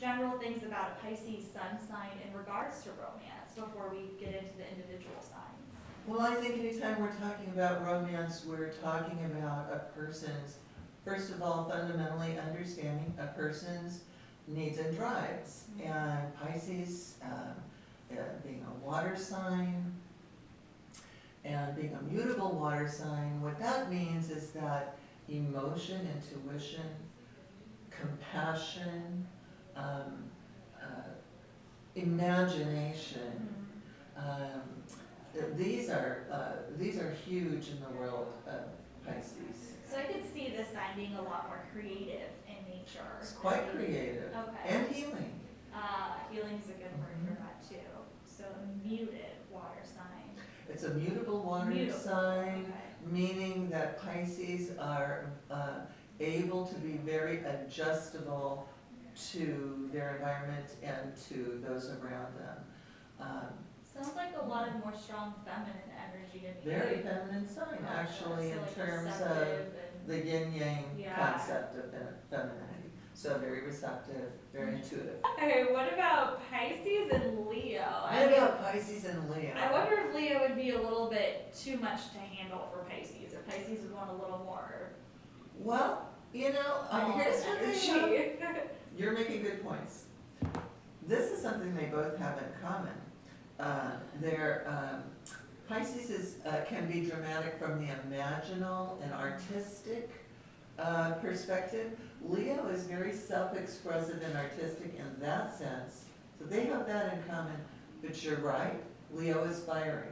general things about a Pisces sun sign in regards to romance before we get into the individual signs? Well, I think anytime we're talking about romance, we're talking about a person's, first of all, fundamentally understanding a person's needs and drives. And Pisces, being a water sign, and being a mutable water sign, what that means is that emotion, intuition, compassion, imagination, these are huge in the world of Pisces. So I could see this sign being a lot more creative in nature. It's quite creative. Okay. And healing. Healing is a good word for that too. So a muted water sign. It's a mutable water sign, okay, meaning that Pisces are able to be very adjustable to their environment and to those around them. Sounds like a lot of more strong feminine energy to me. Very feminine sign, actually, so in like terms of the yin-yang concept of femininity. So very receptive, very intuitive. Okay, what about Pisces and Leo? What about Pisces and Leo? I wonder if Leo would be a little bit too much to handle for Pisces, or Pisces would want a little more. Well, you know, here's what they have. You're making good points. This is something they both have in common. Pisces can be dramatic from the imaginal and artistic perspective. Leo is very self-expressive and artistic in that sense. So they have that in common. But you're right, Leo is fiery,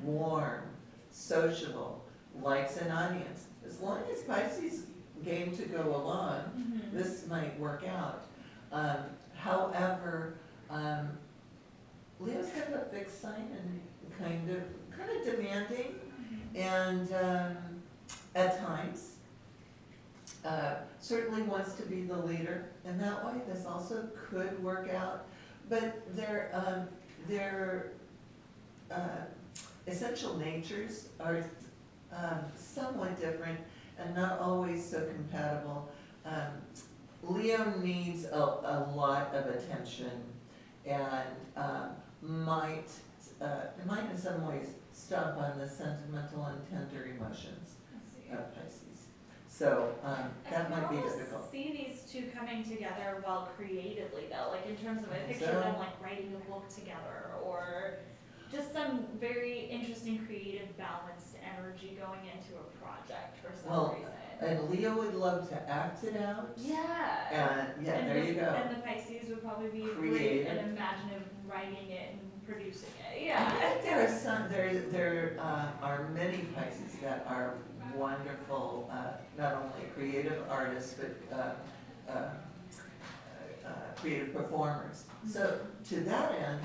warm, sociable, likes an audience. As long as Pisces game to go along, this might work out. However, Leo's kind of a fixed sign and kind of demanding, and at times certainly wants to be the leader in that way. This also could work out, but their essential natures are somewhat different and not always so compatible. Leo needs a lot of attention and might in some ways stomp on the sentimental and tender emotions of Pisces. So that might be difficult. I see these two coming together well creatively though, like in terms of I picture them like writing a book together, or just some very interesting creative balanced energy going into a project for some reason. And Leo would love to act it out. Yeah. And there you go. And the Pisces would probably be great and imaginative writing it and producing it. Yeah. There are many Pisces that are wonderful, not only creative artists, but creative performers. So to that end,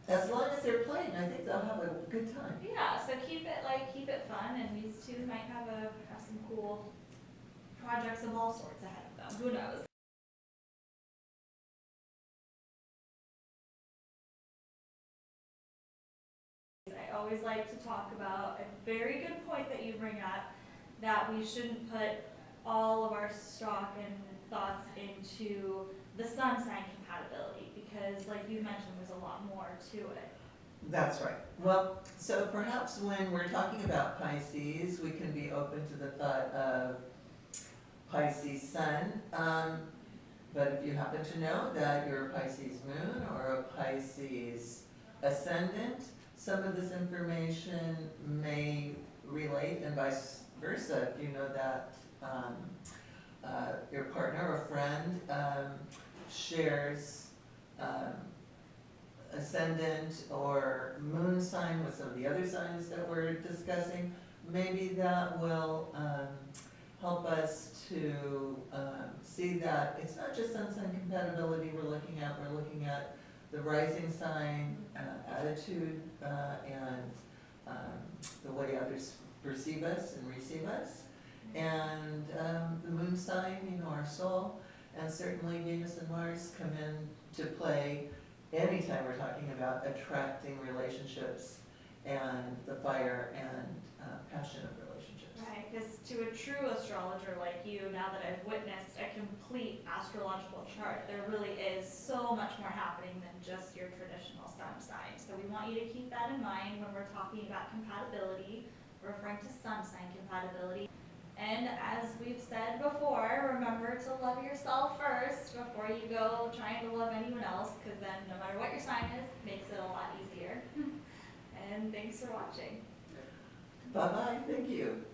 as long as they're playing, I think they'll have a good time. Yeah, so keep it fun, and these two might have some cool projects of all sorts ahead of them. Who knows? I always like to talk about a very good point that you bring up, that we shouldn't put all of our stock and thoughts into the sun sign compatibility, because like you mentioned, there's a lot more to it. That's right. Well, so perhaps when we're talking about Pisces, we can be open to the thought of Pisces sun. But if you happen to know that you're a Pisces moon or a Pisces ascendant, some of this information may relate, and vice versa. If you know that your partner or friend shares ascendant or moon sign with some of the other signs that we're discussing, maybe that will help us to see that it's not just sun sign compatibility we're looking at the rising sign, attitude, and the way others perceive us and receive us, and the moon sign, our soul, and certainly Venus and Mars come in to play anytime we're talking about attracting relationships and the fire and passion of relationships. Right, because to a true astrologer like you, now that I've witnessed a complete complete astrological chart. There really is so much more happening than just your traditional sun sign. So we want you to keep that in mind when we're talking about compatibility, referring to sun sign compatibility. And as we've said before, remember to love yourself first before you go trying to love anyone else, because then no matter what your sign is, it makes it a lot easier. And thanks for watching. Bye-bye, thank you.